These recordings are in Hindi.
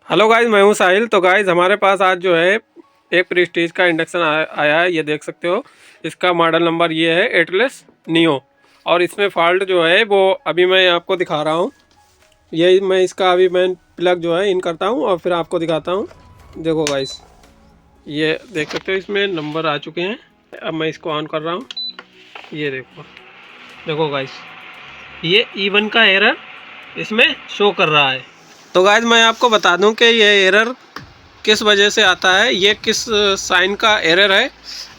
हेलो गाइज, मैं हूं साहिल। तो गाइज हमारे पास आज जो है एक प्रेस्टीज का इंडक्शन आया है। ये देख सकते हो, इसका मॉडल नंबर ये है एटलस नियो। और इसमें फॉल्ट जो है वो अभी मैं आपको दिखा रहा हूँ। ये मैं इसका अभी मैं प्लग जो है इन करता हूँ और फिर आपको दिखाता हूँ। देखो गाइज, ये देख सकते हो इसमें नंबर आ चुके हैं। अब मैं इसको ऑन कर रहा हूँ। ये देखो, देखो गाइज, ये E1 का एरर इसमें शो कर रहा है। तो गाइज मैं आपको बता दूं कि ये एरर किस वजह से आता है, ये किस साइन का एरर है।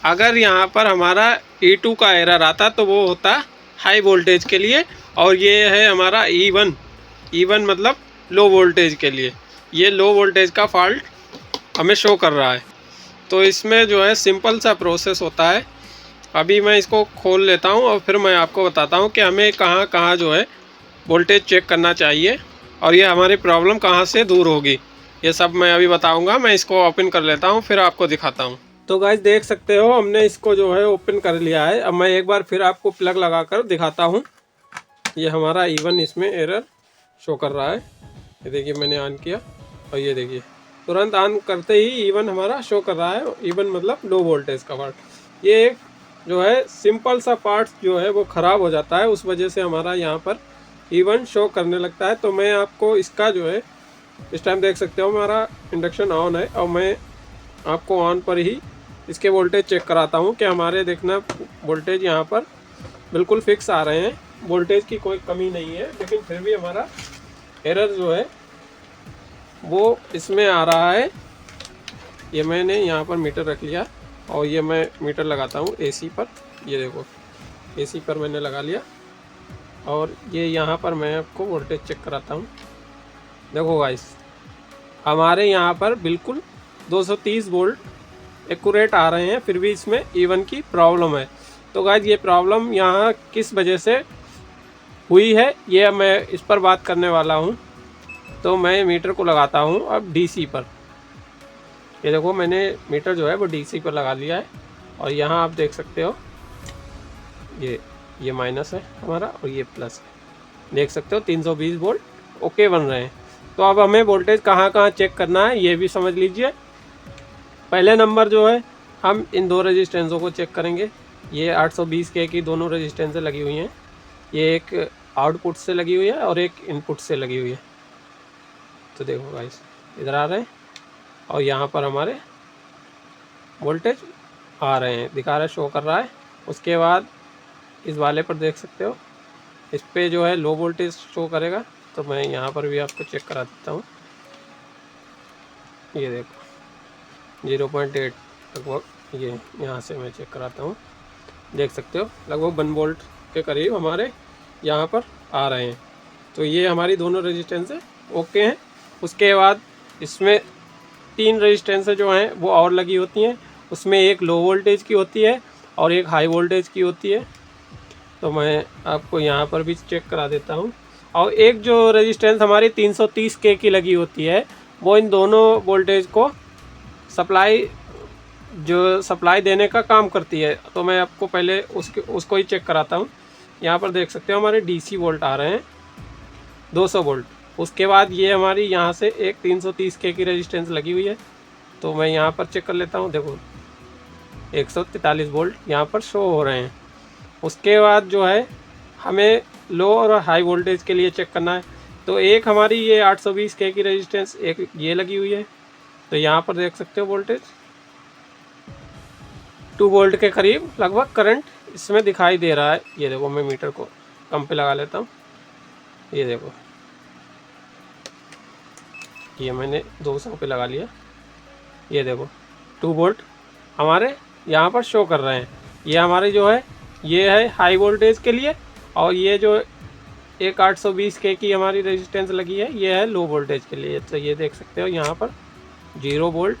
अगर यहाँ पर हमारा E2 का एरर आता तो वो होता हाई वोल्टेज के लिए, और ये है हमारा E1 मतलब लो वोल्टेज के लिए। ये लो वोल्टेज का फॉल्ट हमें शो कर रहा है। तो इसमें जो है सिंपल सा प्रोसेस होता है। अभी मैं इसको खोल लेता हूँ और फिर मैं आपको बताता हूँ कि हमें कहाँ कहाँ जो है वोल्टेज चेक करना चाहिए और ये हमारी प्रॉब्लम कहाँ से दूर होगी, ये सब मैं अभी बताऊंगा। मैं इसको ओपन कर लेता हूँ फिर आपको दिखाता हूँ। तो गाइस देख सकते हो, हमने इसको जो है ओपन कर लिया है। अब मैं एक बार फिर आपको प्लग लगा कर दिखाता हूँ। ये हमारा E1 इसमें एरर शो कर रहा है। ये देखिए मैंने ऑन किया और ये देखिए तुरंत ऑन करते ही E1 हमारा शो कर रहा है। E1 मतलब लो वोल्टेज का पार्ट। ये एक जो है सिंपल सा पार्ट जो है वो ख़राब हो जाता है, उस वजह से हमारा यहाँ पर E1 शो करने लगता है। तो मैं आपको इसका जो है इस टाइम देख सकते हो हमारा इंडक्शन ऑन है और मैं आपको ऑन पर ही इसके वोल्टेज चेक कराता हूँ कि हमारे देखना वोल्टेज यहाँ पर बिल्कुल फिक्स आ रहे हैं। वोल्टेज की कोई कमी नहीं है, लेकिन फिर भी हमारा एरर जो है वो इसमें आ रहा है। ये मैंने यहाँ पर मीटर रख लिया और ये मैं मीटर लगाता हूँ AC पर। ये देखो AC पर मैंने लगा लिया और ये यहाँ पर मैं आपको वोल्टेज चेक कराता हूँ। देखो गाइस, हमारे यहाँ पर बिल्कुल 230 वोल्ट एक्यूरेट आ रहे हैं, फिर भी इसमें E1 की प्रॉब्लम है। तो गाइस ये प्रॉब्लम यहाँ किस वजह से हुई है ये मैं इस पर बात करने वाला हूँ। तो मैं मीटर को लगाता हूँ अब DC पर। ये देखो मैंने मीटर जो है वो DC पर लगा लिया है और यहाँ आप देख सकते हो ये माइनस है हमारा और ये प्लस है। देख सकते हो 320 वोल्ट ओके बन रहे हैं। तो अब हमें वोल्टेज कहाँ कहाँ चेक करना है ये भी समझ लीजिए। पहले नंबर जो है हम इन दो रेजिस्टेंसों को चेक करेंगे। ये 820K की दोनों रेजिस्टेंसें लगी हुई हैं। ये एक आउटपुट से लगी हुई है और एक इनपुट से लगी हुई है। तो देखो गाइस, इधर आ रहे हैं और यहाँ पर हमारे वोल्टेज आ रहे हैं, दिखा रहा है, शो कर रहा है। उसके बाद इस वाले पर देख सकते हो, इस पे जो है लो वोल्टेज शो करेगा। तो मैं यहाँ पर भी आपको चेक करा देता हूँ। ये देखो 0.8 लगभग, ये यहाँ से मैं चेक कराता हूँ। देख सकते हो लगभग 1 वोल्ट के करीब हमारे यहाँ पर आ रहे हैं। तो ये हमारी दोनों रेजिस्टेंस ओके हैं। उसके बाद इसमें 3 रेजिस्टेंस जो हैं वो और लगी होती हैं। उसमें एक लो वोल्टेज की होती है और एक हाई वोल्टेज की होती है। तो मैं आपको यहाँ पर भी चेक करा देता हूँ। और एक जो रेजिस्टेंस हमारी 330K की लगी होती है वो इन दोनों वोल्टेज को सप्लाई देने का काम करती है। तो मैं आपको पहले उसको ही चेक कराता हूँ। यहाँ पर देख सकते हो हमारे DC वोल्ट आ रहे हैं 200 वोल्ट। उसके बाद ये हमारी यहाँ से एक 330K की रेजिस्टेंस लगी हुई है। तो मैं यहाँ पर चेक कर लेता हूँ। देखो 143 वोल्ट यहाँ पर शो हो रहे हैं। उसके बाद जो है हमें लो और हाई वोल्टेज के लिए चेक करना है। तो एक हमारी ये 820K की रेजिस्टेंस एक ये लगी हुई है। तो यहाँ पर देख सकते हो वोल्टेज 2 वोल्ट के करीब लगभग करंट इसमें दिखाई दे रहा है। ये देखो मैं मीटर को कम पे लगा लेता हूँ। ये देखो ये मैंने 200 पे लगा लिया। ये देखो 2 वोल्ट हमारे यहाँ पर शो कर रहे हैं। ये हमारे जो है ये है हाई वोल्टेज के लिए, और ये जो एक 820K की हमारी रेजिस्टेंस लगी है ये है लो वोल्टेज के लिए। तो ये देख सकते हो यहाँ पर 0 वोल्ट,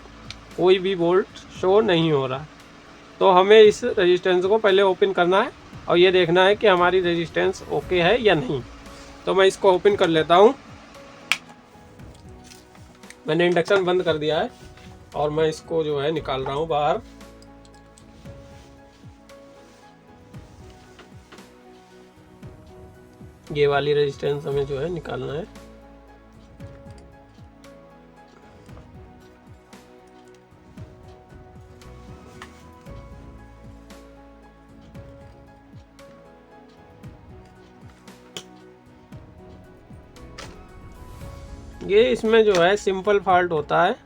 कोई भी वोल्ट शो नहीं हो रहा। तो हमें इस रेजिस्टेंस को पहले ओपन करना है और ये देखना है कि हमारी रेजिस्टेंस ओके है या नहीं। तो मैं इसको ओपन कर लेता हूँ। मैंने इंडक्शन बंद कर दिया है और मैं इसको जो है निकाल रहा हूँ बाहर। ये वाली रेजिस्टेंस हमें जो है निकालना है। ये इसमें जो है सिंपल फॉल्ट होता है,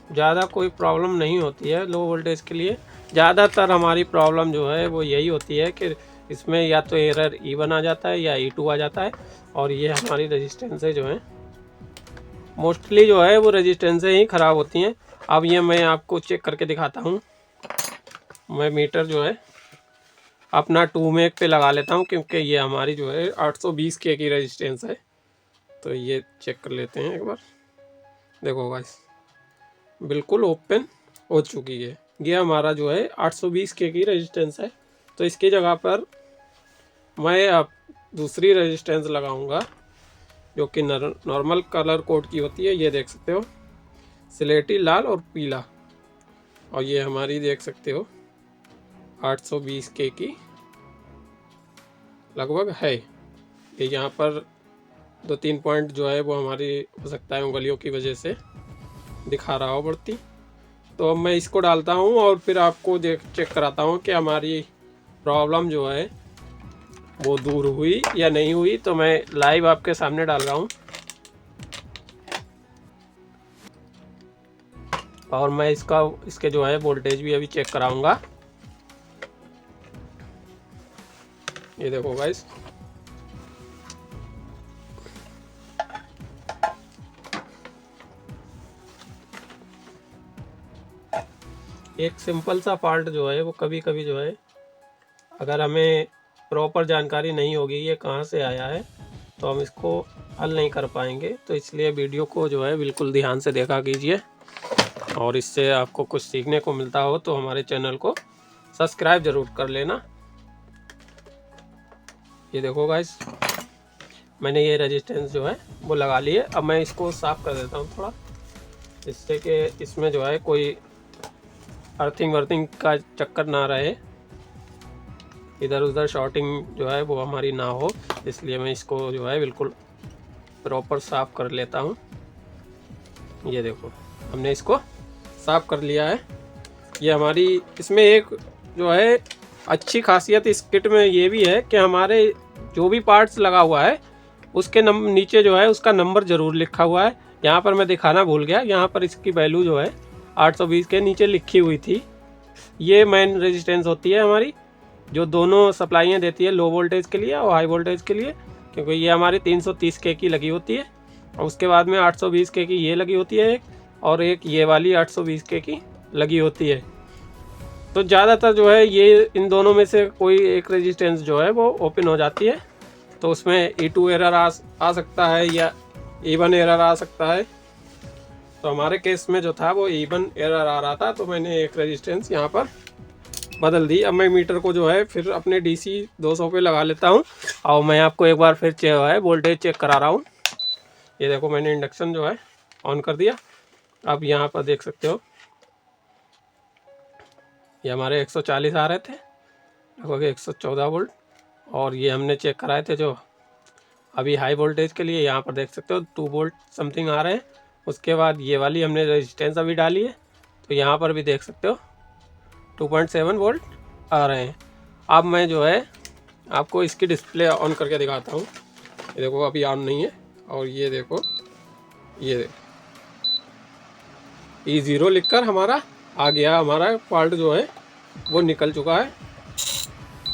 ज़्यादा कोई प्रॉब्लम नहीं होती है लो वोल्टेज के लिए। ज़्यादातर हमारी प्रॉब्लम जो है वो यही होती है कि इसमें या तो एरर E1 आ जाता है या E2 आ जाता है, और ये हमारी रेजिस्टेंसें जो हैं मोस्टली जो है वो रेजिस्टेंसें ही ख़राब होती हैं। अब ये मैं आपको चेक करके दिखाता हूँ। मैं मीटर जो है अपना 2 मेक पे लगा लेता हूँ, क्योंकि ये हमारी जो है 820 के की रेजिस्टेंस है। तो ये चेक कर लेते हैं एक बार। देखो गाइस, बिल्कुल ओपन हो चुकी है। ये हमारा जो है 820 के की रेजिस्टेंस है। तो इसकी जगह पर मैं अब दूसरी रेजिस्टेंस लगाऊंगा जो कि नॉर्मल कलर कोड की होती है। ये देख सकते हो, स्लेटी लाल और पीला, और ये हमारी देख सकते हो 820 के की लगभग है। ये यहाँ पर 2-3 पॉइंट जो है वो हमारी हो सकता है उंगलियों की वजह से दिखा रहा हो बढ़ती। तो अब मैं इसको डालता हूँ और फिर आपको चेक कराता हूँ कि हमारी प्रॉब्लम जो है वो दूर हुई या नहीं हुई। तो मैं लाइव आपके सामने डाल रहा हूँ और मैं इसके जो है वोल्टेज भी अभी चेक कराऊंगा। ये देखो गाइस, एक सिंपल सा फॉल्ट जो है वो कभी कभी जो है अगर हमें प्रॉपर जानकारी नहीं होगी ये कहाँ से आया है तो हम इसको हल नहीं कर पाएंगे। तो इसलिए वीडियो को जो है बिल्कुल ध्यान से देखा कीजिए, और इससे आपको कुछ सीखने को मिलता हो तो हमारे चैनल को सब्सक्राइब ज़रूर कर लेना। ये देखो गाइस, मैंने ये रेजिस्टेंस जो है वो लगा ली है। अब मैं इसको साफ़ कर देता हूँ थोड़ा, जिससे कि इसमें जो है कोई अर्थिंग वर्थिंग का चक्कर ना रहे, इधर उधर शॉर्टिंग जो है वो हमारी ना हो। इसलिए मैं इसको जो है बिल्कुल प्रॉपर साफ़ कर लेता हूँ। ये देखो, हमने इसको साफ़ कर लिया है। ये हमारी इसमें एक जो है अच्छी खासियत इस किट में ये भी है कि हमारे जो भी पार्ट्स लगा हुआ है उसके नीचे जो है उसका नंबर ज़रूर लिखा हुआ है। यहाँ पर मैं दिखाना भूल गया, यहाँ पर इसकी वैल्यू जो है 820 के नीचे लिखी हुई थी। ये मेन रेजिस्टेंस होती है हमारी, जो दोनों सप्लाइयाँ देती है लो वोल्टेज के लिए और हाई वोल्टेज के लिए, क्योंकि ये हमारी 330 के की लगी होती है और उसके बाद में 820 के की ये लगी होती है एक, और एक ये वाली 820 के की लगी होती है। तो ज़्यादातर जो है ये इन दोनों में से कोई एक रेजिस्टेंस जो है वो ओपन हो जाती है, तो उसमें E2 एरर आ सकता है या E1 एरर आ सकता है। तो हमारे केस में जो था वो E1 एरर आ रहा था, तो मैंने एक रेजिस्टेंस यहाँ पर बदल दी। अब मैं मीटर को जो है फिर अपने DC 200 पे लगा लेता हूँ और मैं आपको एक बार फिर जो है वोल्टेज चेक करा रहा हूँ। ये देखो, मैंने इंडक्शन जो है ऑन कर दिया। अब यहाँ पर देख सकते हो ये हमारे 140 आ रहे थे, लगभग 114 वोल्ट, और ये हमने चेक कराए थे जो अभी हाई वोल्टेज के लिए। यहाँ पर देख सकते हो 2 वोल्ट समथिंग आ रहे हैं। उसके बाद ये वाली हमने रेजिस्टेंस अभी डाली है, तो यहाँ पर भी देख सकते हो 2.7 वोल्ट आ रहे हैं। अब मैं जो है आपको इसकी डिस्प्ले ऑन करके दिखाता हूँ। ये देखो, अभी ऑन नहीं है, और ये देखो, ये देखो E0 लिखकर हमारा आ गया। हमारा फॉल्ट जो है वो निकल चुका है।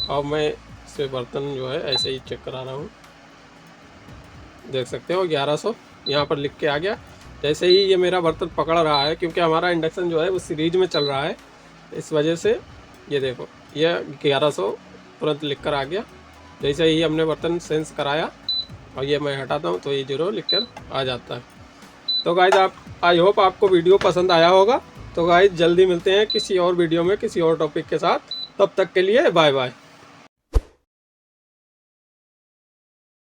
अब मैं इसे बर्तन जो है ऐसे ही चेक करा रहा हूँ। देख सकते हो 1100 यहाँ पर लिख के आ गया। जैसे ही ये मेरा बर्तन पकड़ रहा है, क्योंकि हमारा इंडक्शन जो है वो सीरीज में चल रहा है, इस वजह से ये देखो ये 1100 तुरंत लिख कर आ गया। जैसे ही हमने बर्तन सेंस कराया और ये मैं हटाता हूँ तो ये 0 लिख कर आ जाता है। तो गाइज आई होप आपको वीडियो पसंद आया होगा। तो गाइज जल्दी मिलते हैं किसी और वीडियो में किसी और टॉपिक के साथ। तब तक के लिए बाय बाय।